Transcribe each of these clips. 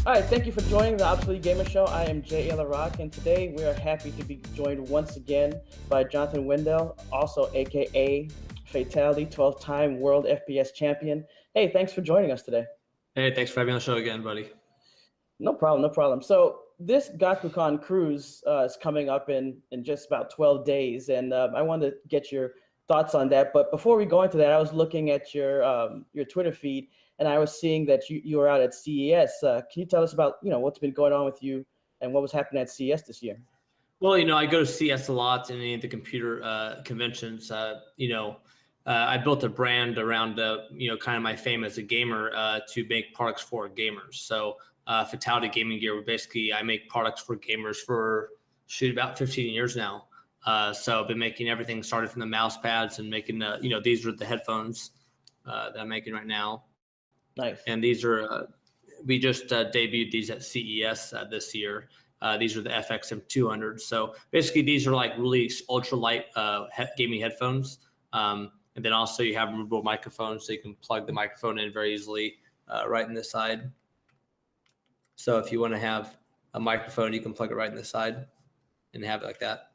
All right, thank you for joining the Obsolete Gamer Show. I am Jay Rock, and today we are happy to be joined once again by Johnathan Wendel, also aka Fatal1ty, 12-time world FPS champion. Hey, thanks for joining us today. Hey, thanks for having me on the show again, buddy. No problem, no problem. So this GaCuCon cruise is coming up in just about 12 days, and I wanted to get your thoughts on that. But before we go into that, I was looking at your Twitter feed, and I was seeing that you were out at CES. Can you tell us about what's been going on with you and what was happening at CES this year? Well, I go to CES a lot in any of the computer conventions. I built a brand around kind of my fame as a gamer to make products for gamers. So Fatal1ty Gaming Gear, basically I make products for gamers for about 15 years now. So I've been making everything, started from the mouse pads and making these are the headphones that I'm making right now. Nice. And these are we just debuted these at CES this year. These are the FXM200. So basically these are like really ultra light gaming headphones. And then also you have removable microphones, so you can plug the microphone in very easily right in the side. So if you want to have a microphone, you can plug it right in the side and have it like that.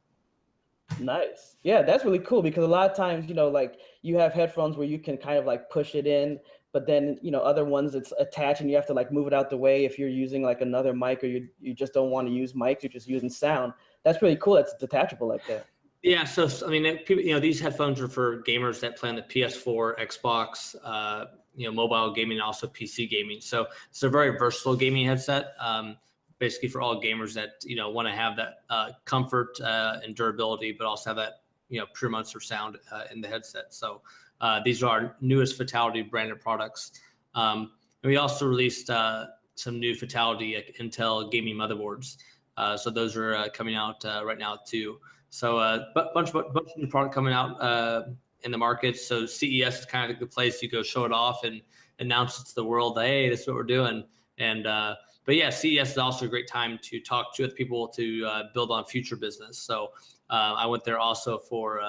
Nice. Yeah, that's really cool because a lot of times, like you have headphones where you can kind of like push it in, but then, other ones it's attached and you have to like move it out the way if you're using like another mic, or you just don't want to use mics, you're just using sound. That's really cool. That's detachable like that. Yeah. So, I mean, people, these headphones are for gamers that play on the PS4, Xbox, mobile gaming, and also PC gaming. So it's a very versatile gaming headset. Basically for all gamers that want to have that comfort and durability, but also have that pure monster sound in the headset. So these are our newest Fatal1ty branded products. And we also released some new Fatal1ty Intel gaming motherboards. So those are coming out right now too. So bunch of new product coming out in the market. So CES is kind of the place you go show it off and announce it to the world. Hey, this is what we're doing. And but yeah, CES is also a great time to talk to other people to build on future business. So I went there also for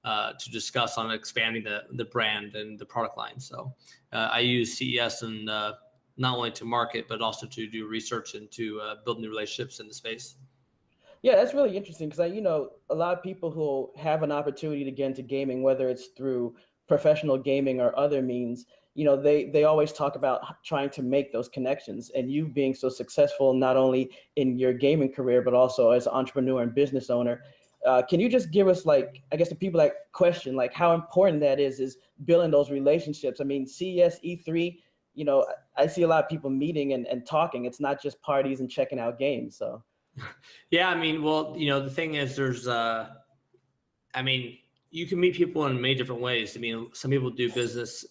to discuss on expanding the brand and the product line. So I use CES and not only to market, but also to do research and to build new relationships in the space. Yeah, that's really interesting because a lot of people who have an opportunity to get into gaming, whether it's through professional gaming or other means, they always talk about trying to make those connections. And you being so successful, not only in your gaming career, but also as an entrepreneur and business owner, can you just give us, like, I guess the people that question, like, how important that is building those relationships? I mean, CES, E3, I see a lot of people meeting and talking. It's not just parties and checking out games. So. Yeah, I mean, well, the thing is, there's, I mean, you can meet people in many different ways. I mean, some people do business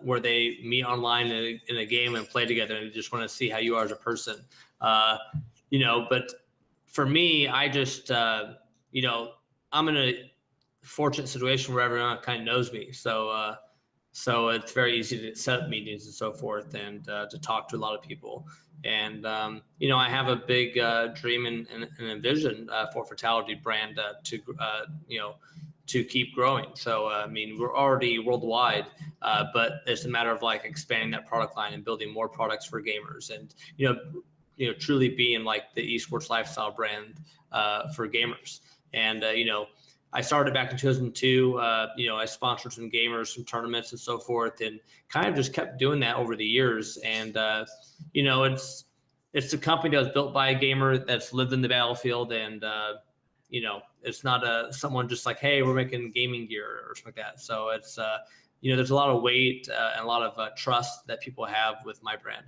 where they meet online in a game and play together and just want to see how you are as a person. But for me, I just, I'm in a fortunate situation where everyone kind of knows me. So it's very easy to set up meetings and so forth and to talk to a lot of people. And, I have a big dream and a vision for Fatal1ty brand to keep growing. So, I mean, we're already worldwide, but it's a matter of like expanding that product line and building more products for gamers and, truly being like the esports lifestyle brand for gamers. And, I started back in 2002. I sponsored some gamers, some tournaments and so forth, and kind of just kept doing that over the years. And, it's a company that was built by a gamer that's lived in the battlefield. And, it's not someone just like, hey, we're making gaming gear or something like that. So it's, there's a lot of weight and a lot of trust that people have with my brand.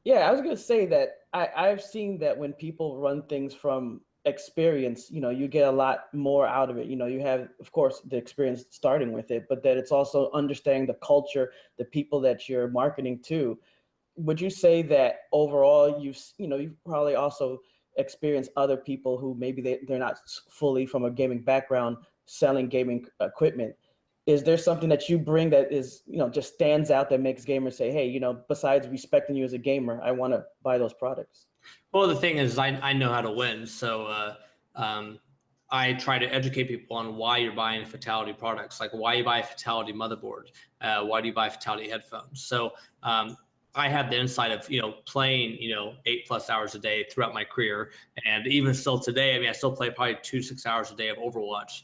Yeah, I was going to say that I've seen that when people run things from experience, you get a lot more out of it. You have, of course, the experience starting with it, but that it's also understanding the culture, the people that you're marketing to. Would you say that overall you've probably also experienced other people who maybe they're not fully from a gaming background selling gaming equipment? Is there something that you bring that is, just stands out that makes gamers say, hey, besides respecting you as a gamer, I want to buy those products? Well, the thing is, I know how to win. So I try to educate people on why you're buying Fatal1ty products, like why you buy a Fatal1ty motherboard, why do you buy Fatal1ty headphones. So I had the insight of, playing, 8+ hours a day throughout my career. And even still today, I mean, I still play probably 2 to 6 hours a day of Overwatch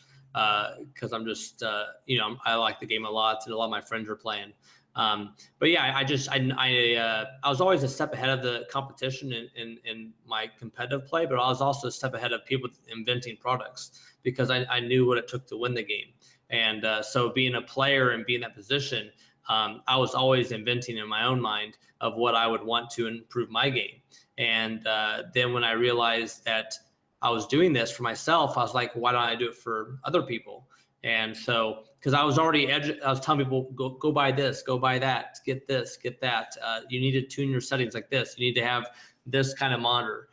because I'm just, I like the game a lot, and a lot of my friends are playing. But yeah, I was always a step ahead of the competition in my competitive play, but I was also a step ahead of people inventing products because I knew what it took to win the game. And so being a player and being in that position, I was always inventing in my own mind of what I would want to improve my game. And then when I realized that I was doing this for myself, I was like, why don't I do it for other people? And so, because I was already, I was telling people, go buy this, go buy that, get this, get that. You need to tune your settings like this. You need to have this kind of monitor.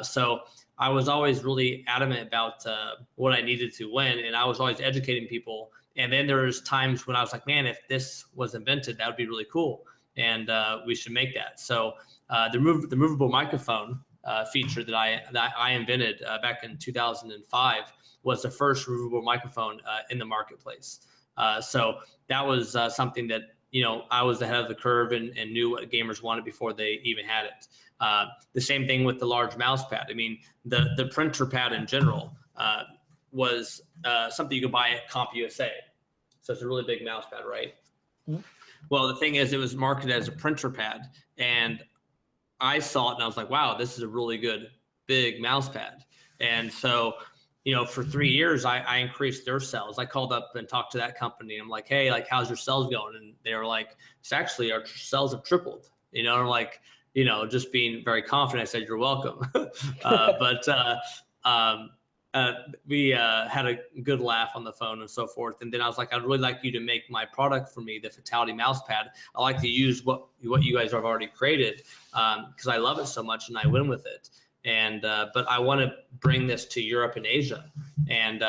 So I was always really adamant about what I needed to win, and I was always educating people. And then there was times when I was like, man, if this was invented, that would be really cool, and we should make that. So the movable microphone feature that I invented back in 2005 was the first removable microphone in the marketplace. So that was something that, I was ahead of the curve and knew what gamers wanted before they even had it. The same thing with the large mouse pad. I mean, the printer pad in general was something you could buy at CompUSA. So it's a really big mouse pad, right? Mm-hmm. Well, the thing is, it was marketed as a printer pad, and I saw it and I was like, wow, this is a really good big mouse pad. And so, for 3 years, I increased their sales. I called up and talked to that company. I'm like, hey, like, how's your sales going? And they were like, it's actually, our sales have tripled, I'm like, just being very confident. I said, you're welcome. We had a good laugh on the phone and so forth. And then I was like, I'd really like you to make my product for me, the Fatal1ty mouse pad. I like to use what you guys have already created because I love it so much and I win with it. And but I want to bring this to Europe and Asia. And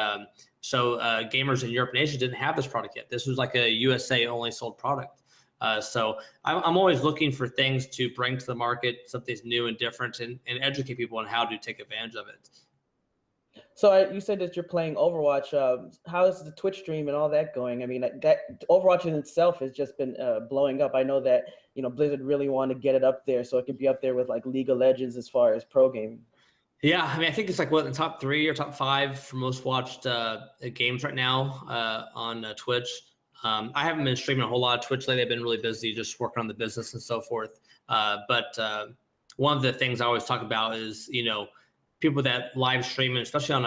so gamers in Europe and Asia didn't have this product yet. This was like a USA only sold product. So I'm always looking for things to bring to the market, something's new and different, and educate people on how to take advantage of it. So you said that you're playing Overwatch. How is the Twitch stream and all that going? I mean, that Overwatch in itself has just been blowing up. I know that Blizzard really want to get it up there so it can be up there with like League of Legends as far as pro gaming. Yeah, I mean, I think it's like the top 3 or top 5 for most watched games right now on Twitch. I haven't been streaming a whole lot of Twitch lately. I've been really busy just working on the business and so forth. But one of the things I always talk about is people that live stream, especially on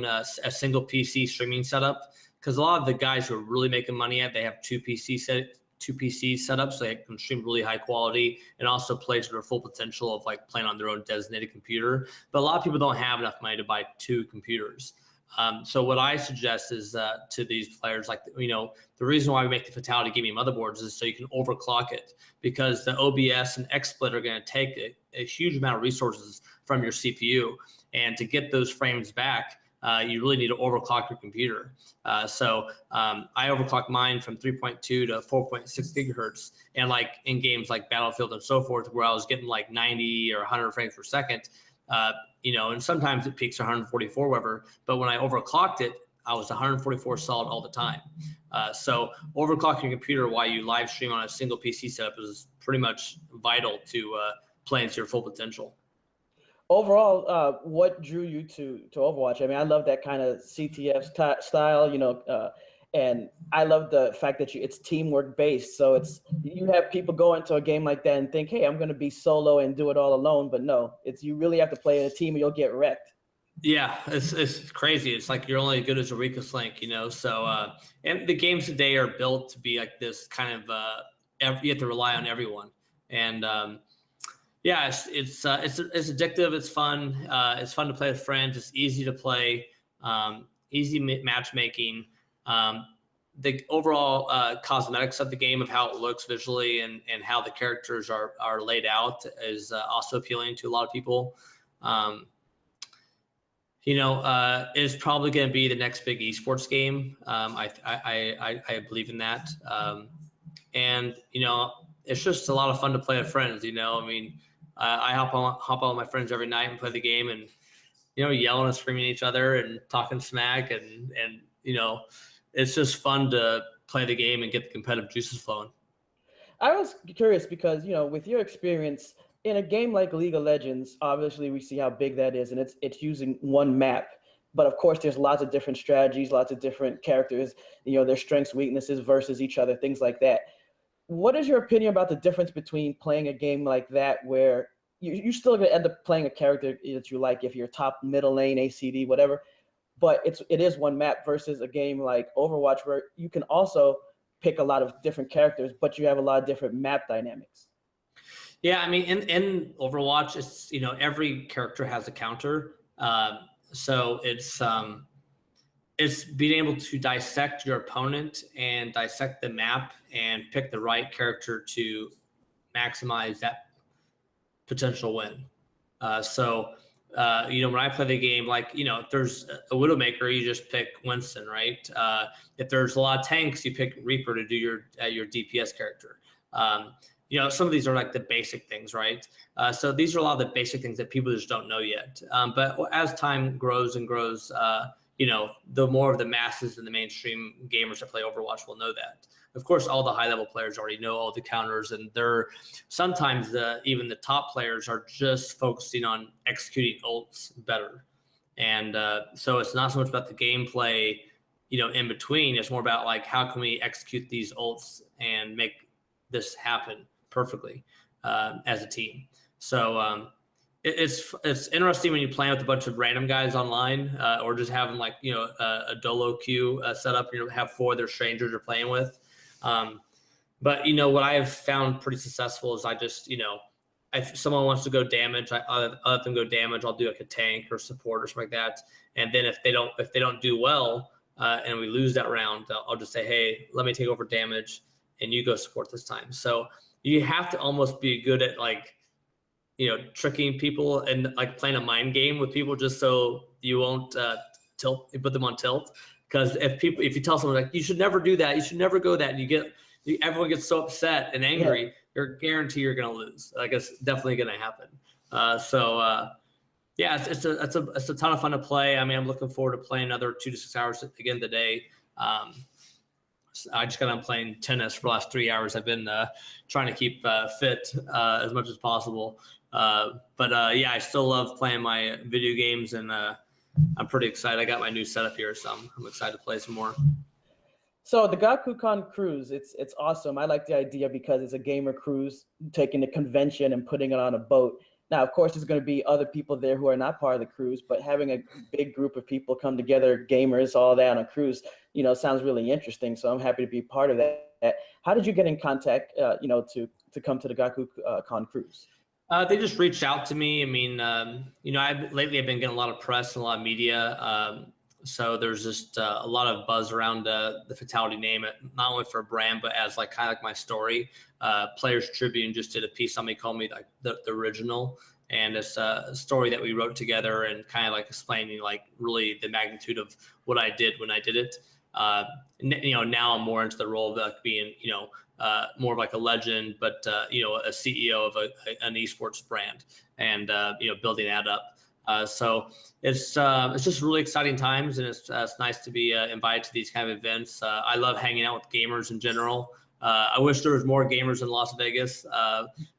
a single PC streaming setup, because a lot of the guys who are really making money they have two PCs set up, so they can stream really high quality and also play to their full potential of like playing on their own designated computer. But a lot of people don't have enough money to buy 2 computers. So what I suggest is to these players, like, the reason why we make the Fatal1ty gaming motherboards is so you can overclock it, because the OBS and XSplit are going to take a huge amount of resources from your CPU. And to get those frames back, you really need to overclock your computer. So I overclock mine from 3.2 to 4.6 gigahertz. And like in games like Battlefield and so forth, where I was getting like 90 or 100 frames per second, and sometimes it peaks 144, whatever. But when I overclocked it, I was 144 solid all the time. So overclocking your computer while you live stream on a single PC setup is pretty much vital to playing to your full potential. Overall, what drew you to Overwatch? I mean, I love that kind of CTF style, and I love the fact that it's teamwork based. So you have people go into a game like that and think, hey, I'm going to be solo and do it all alone. But no, you really have to play in a team or you'll get wrecked. Yeah, it's crazy. It's like you're only as good as your weakest link, So, and the games today are built to be like this kind of, you have to rely on everyone. And yeah, it's addictive. It's fun. It's fun to play with friends. It's easy to play. Easy matchmaking. The overall cosmetics of the game, of how it looks visually and how the characters are laid out, is also appealing to a lot of people. Is probably going to be the next big esports game. I believe in that. And it's just a lot of fun to play with friends. I mean, I hop on with my friends every night and play the game, and yelling and screaming at each other and talking smack, and it's just fun to play the game and get the competitive juices flowing. I was curious because, with your experience in a game like League of Legends, obviously we see how big that is, and it's using one map. But of course, there's lots of different strategies, lots of different characters, their strengths, weaknesses versus each other, things like that. What is your opinion about the difference between playing a game like that, where you're still going to end up playing a character that you like if you're top, middle lane, ACD, whatever, but it is one map, versus a game like Overwatch where you can also pick a lot of different characters, but you have a lot of different map dynamics? Yeah, I mean, in Overwatch, it's every character has a counter, so it's being able to dissect your opponent and dissect the map and pick the right character to maximize that potential win. When I play the game, like, if there's a Widowmaker, you just pick Winston, right? If there's a lot of tanks, you pick Reaper to do your DPS character. Some of these are like the basic things, right? So these are a lot of the basic things that people just don't know yet. But as time grows and grows, the more of the masses and the mainstream gamers that play Overwatch will know that. Of course, all the high-level players already know all the counters, and they're sometimes even the top players are just focusing on executing ults better. And so it's not so much about the gameplay, in between. It's more about like, how can we execute these ults and make this happen perfectly as a team. So it's interesting when you play with a bunch of random guys online, or just having like a dolo queue set up, and have 4 other strangers you're playing with. But what I've found pretty successful is I just if someone wants to go damage, I'll let them go damage. I'll do like a tank or support or something like that. And then if they don't do well and we lose that round, I'll just say, hey, let me take over damage and you go support this time. So you have to almost be good at like tricking people and like playing a mind game with people, just so you won't put them on tilt. Because if you tell someone like, you should never do that, you should never go that, and everyone gets so upset and angry, you're guaranteed you're gonna lose. Like, it's definitely gonna happen. Yeah, it's a ton of fun to play. I mean, I'm looking forward to playing another 2 to 6 hours again today. I just got on playing tennis for the last 3 hours. I've been trying to keep fit as much as possible. Yeah, I still love playing my video games, and I'm pretty excited. I got my new setup here, so I'm excited to play some more. So the GaCuCon cruise, it's awesome. I like the idea because it's a gamer cruise, taking the convention and putting it on a boat. Now, of course, there's going to be other people there who are not part of the cruise, but having a big group of people come together, gamers, all that on a cruise, sounds really interesting. So I'm happy to be part of that. How did you get in contact, to come to the GaCuCon cruise? They just reached out to me. I mean, lately I've been getting a lot of press and a lot of media. So there's just a lot of buzz around the Fatal1ty name, not only for a brand, but as like kind of like my story. Players Tribune just did a piece on me, called me like the original. And it's a story that we wrote together, and kind of like explaining like really the magnitude of what I did when I did it. Now I'm more into the role of like being, more of like a legend, but a CEO of an esports brand, and building that up. So it's just really exciting times, and it's nice to be invited to these kind of events. I love hanging out with gamers in general. I wish there was more gamers in Las Vegas.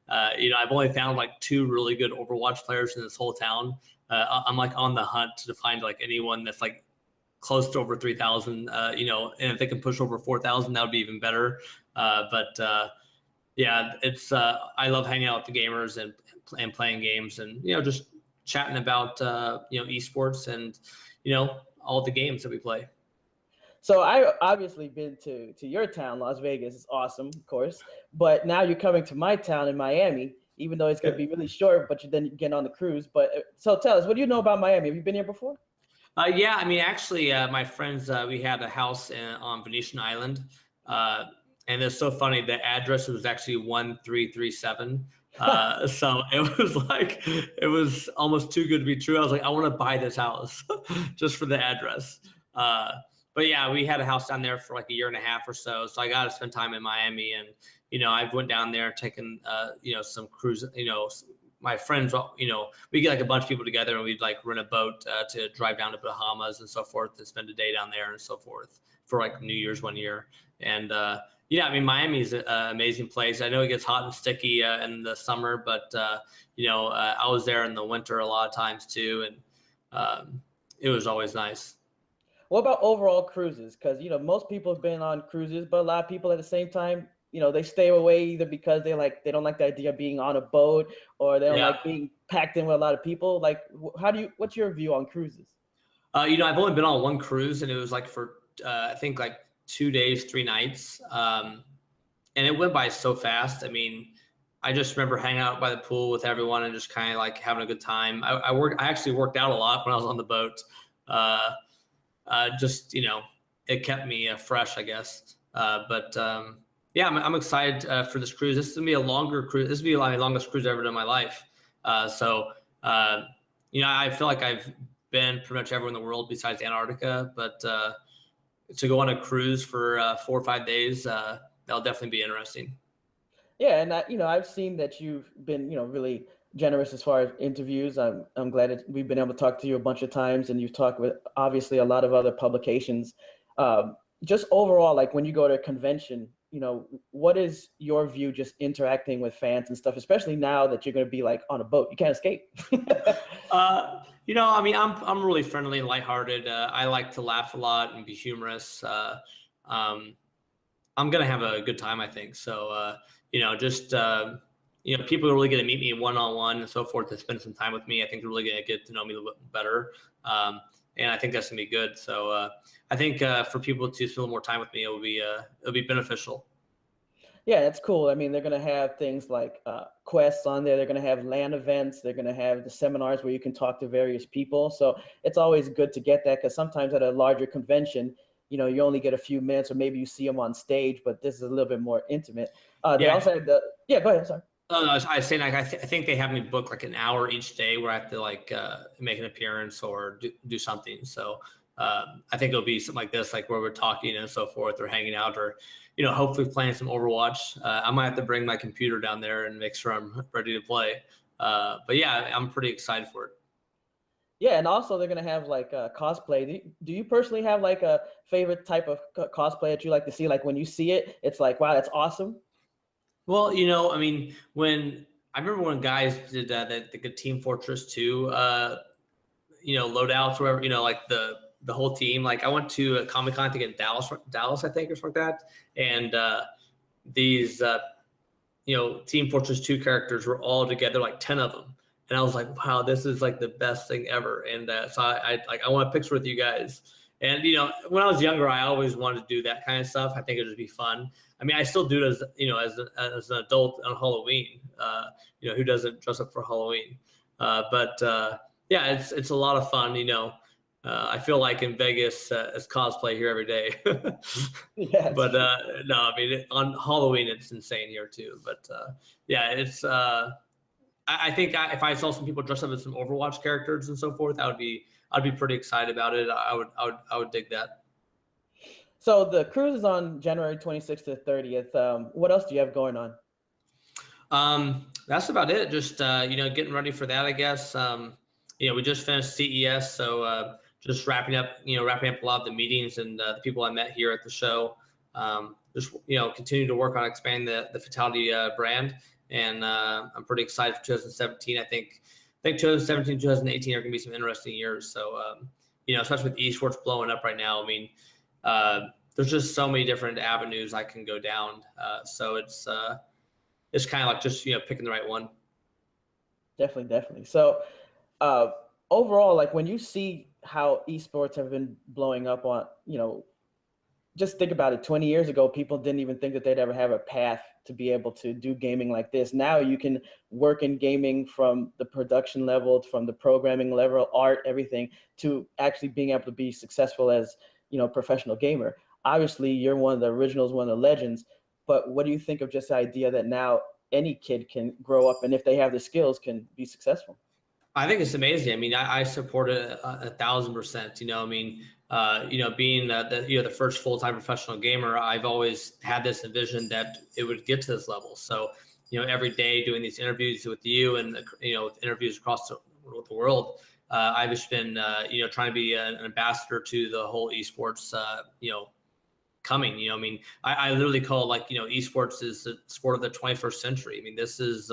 I've only found like 2 really good Overwatch players in this whole town. I'm like on the hunt to find like anyone that's like close to over 3,000, and if they can push over 4,000, that would be even better. Yeah, it's I love hanging out with the gamers and playing games, and just chatting about esports and all the games that we play. So I obviously been to your town, Las Vegas. It's awesome, of course. But now you're coming to my town in Miami, even though it's going to be really short, but then you get on the cruise. But so tell us, what do you know about Miami? Have you been here before? Yeah, I mean, actually, my friends, we had a house on Venetian Island. And it's so funny, the address was actually 1337. So it was almost too good to be true. I was like, I want to buy this house just for the address. But yeah, we had a house down there for like 1.5 years or so. So I got to spend time in Miami, and I went down there taking some cruise. My friends, we get like a bunch of people together, and we'd like rent a boat to drive down to Bahamas and so forth, to spend a day down there and so forth for like New Year's one year. And yeah, I mean, Miami is an amazing place. I know it gets hot and sticky in the summer, but I was there in the winter a lot of times too, and it was always nice. What about overall cruises? Because most people have been on cruises, but a lot of people at the same time, they stay away either because they don't like the idea of being on a boat, or they don't Yeah. like being packed in with a lot of people. Like, what's your view on cruises? I've only been on one cruise, and it was like for I think like 2 days, 3 nights, and it went by so fast. I mean, I just remember hanging out by the pool with everyone and just kind of like having a good time. I actually worked out a lot when I was on the boat. Just it kept me fresh, I guess. But yeah, I'm excited for this cruise. This is gonna be a longer cruise. This will be my longest cruise I've ever done in my life. So I feel like I've been pretty much everywhere in the world besides Antarctica, but to go on a cruise for 4 or 5 days, that'll definitely be interesting. Yeah, and I've seen that you've been really generous as far as interviews. I'm glad that we've been able to talk to you a bunch of times, and you've talked with obviously a lot of other publications. Just overall, like when you go to a convention, what is your view just interacting with fans and stuff, especially now that you're going to be like on a boat, you can't escape. I mean, I'm really friendly and lighthearted. I like to laugh a lot and be humorous. I'm gonna have a good time, I think. So people are really gonna meet me one-on-one and so forth to spend some time with me. I think they're really gonna get to know me a little bit better, and I think that's gonna be good. So I think for people to spend a little more time with me, it'll be beneficial. Yeah, that's cool. I mean, they're going to have things like quests on there. They're going to have LAN events. They're going to have the seminars where you can talk to various people. So it's always good to get that, because sometimes at a larger convention, you only get a few minutes, or maybe you see them on stage, but this is a little bit more intimate. They also have yeah, go ahead. Sorry. Oh, no, I was saying, like, I think they have me book like an hour each day where I have to like make an appearance or do something. So I think it'll be something like this, like where we're talking and so forth, or hanging out, or hopefully playing some Overwatch. I might have to bring my computer down there and make sure I'm ready to play. But yeah, I'm pretty excited for it. Yeah, and also they're gonna have like cosplay. Do you personally have like a favorite type of cosplay that you like to see? Like when you see it, it's like, wow, that's awesome. Well, I mean, I remember when guys did the Team Fortress 2, loadouts, or whatever, like the whole team. Like I went to a Comic-Con to get Dallas, I think, or something like that, and these Team Fortress 2 characters were all together, like 10 of them. And I was like, wow, this is like the best thing ever. And so I want a picture with you guys. And, when I was younger, I always wanted to do that kind of stuff. I think it'd just be fun. I mean, I still do it as an adult on Halloween. Who doesn't dress up for Halloween? But yeah, it's a lot of fun. I feel like in Vegas, it's cosplay here every day. Yeah, but no, I mean, on Halloween, it's insane here too. But yeah, it's. I think if I saw some people dress up as some Overwatch characters and so forth, I'd be pretty excited about it. I would dig that. So the cruise is on January 26th to 30th. What else do you have going on? That's about it. Just getting ready for that, I guess. We just finished CES, so just wrapping up a lot of the meetings and the people I met here at the show. Just continue to work on expanding the Fatal1ty brand. And I'm pretty excited for 2017. I think 2017, 2018 are going to be some interesting years. So, especially with esports blowing up right now, I mean, there's just so many different avenues I can go down. So it's kind of like just, picking the right one. Definitely. So overall, like when you see how esports have been blowing up on, just think about it. 20 years ago, people didn't even think that they'd ever have a path to be able to do gaming like this. Now you can work in gaming from the production level, from the programming level, art, everything, to actually being able to be successful as, professional gamer. Obviously, you're one of the originals, one of the legends. But what do you think of just the idea that now any kid can grow up and if they have the skills can be successful? I think it's amazing. I mean, I support it 1,000%. I mean, being the first full-time professional gamer, I've always had this envision that it would get to this level. So, every day doing these interviews with you and with interviews across the world, I've just been trying to be an ambassador to the whole esports coming. You know, I mean, I literally call, like, you know, esports is the sport of the 21st century. I mean, this is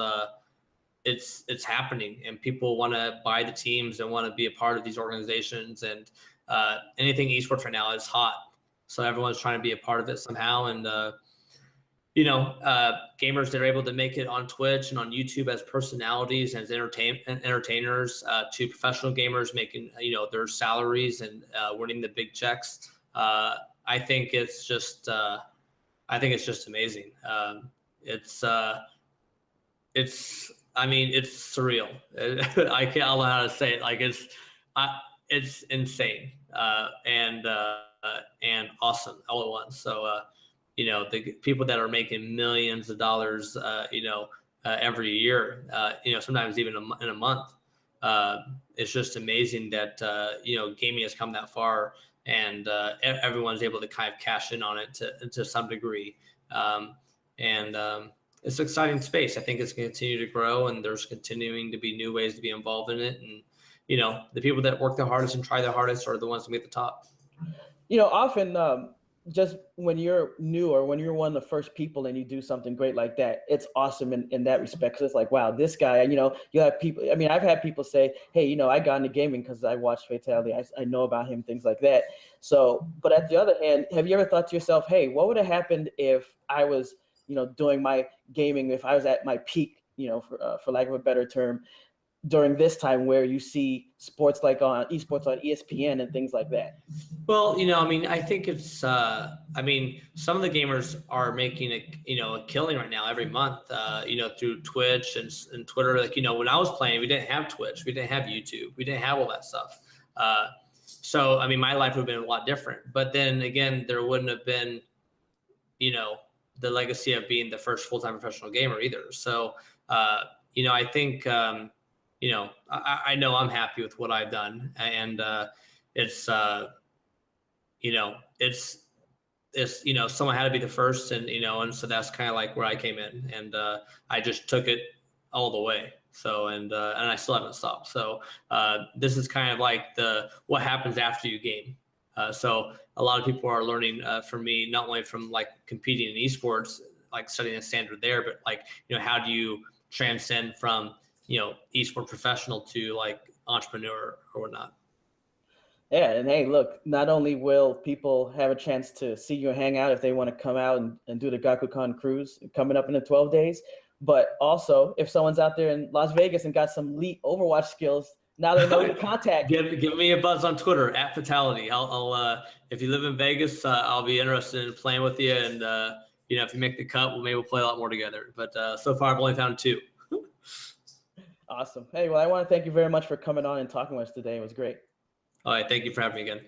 it's happening, and people want to buy the teams and want to be a part of these organizations, and anything esports right now is hot. So everyone's trying to be a part of it somehow. And you know, gamers that are able to make it on Twitch and on YouTube as personalities, as entertainers, to professional gamers making, you know, their salaries and winning the big checks. I think it's just amazing. I mean, it's surreal. I don't know how to say it. Like, it's insane and awesome all at once. So, you know, the people that are making millions of dollars, you know, every year, you know, sometimes even in a month, it's just amazing that, you know, gaming has come that far, and everyone's able to kind of cash in on it to some degree. It's an exciting space. I think it's going to continue to grow, and there's continuing to be new ways to be involved in it. And, you know, the people that work the hardest and try the hardest are the ones who make the top. You know, often just when you're new or when you're one of the first people and you do something great like that, it's awesome in that respect. So it's like, wow, this guy, you know, you have people, I mean, I've had people say, hey, you know, I got into gaming because I watched Fatal1ty. I know about him, things like that. So, but at the other hand, have you ever thought to yourself, hey, what would have happened if I was, you know, doing my gaming, if I was at my peak, you know, for lack of a better term, during this time where you see sports like on esports on ESPN and things like that? Well, you know, I mean, I think it's, I mean, some of the gamers are making a killing right now every month, you know, through Twitch and Twitter. Like, you know, when I was playing, we didn't have Twitch, we didn't have YouTube, we didn't have all that stuff. So, I mean, my life would have been a lot different, but then again, there wouldn't have been, you know, the legacy of being the first full-time professional gamer either. So, you know, I think, you know, I know I'm happy with what I've done, and it's, you know, it's, you know, someone had to be the first, and, you know, and so that's kind of like where I came in, and I just took it all the way. So, and I still haven't stopped. So this is kind of like what happens after you game. So a lot of people are learning from me, not only from like competing in esports, like setting a standard there, but like, you know, how do you transcend from, you know, esport professional to like entrepreneur or whatnot. Yeah, and hey, look, not only will people have a chance to see you and hang out if they want to come out and do the GaCuCon cruise coming up in the 12 days, but also if someone's out there in Las Vegas and got some elite Overwatch skills, now they know your contact. Give me a buzz on Twitter at Fatal1ty. I'll if you live in Vegas, I'll be interested in playing with you, and you know, if you make the cut, maybe we'll play a lot more together. But so far, I've only found 2. Awesome. Hey, well, I want to thank you very much for coming on and talking with us today. It was great. All right, thank you for having me again.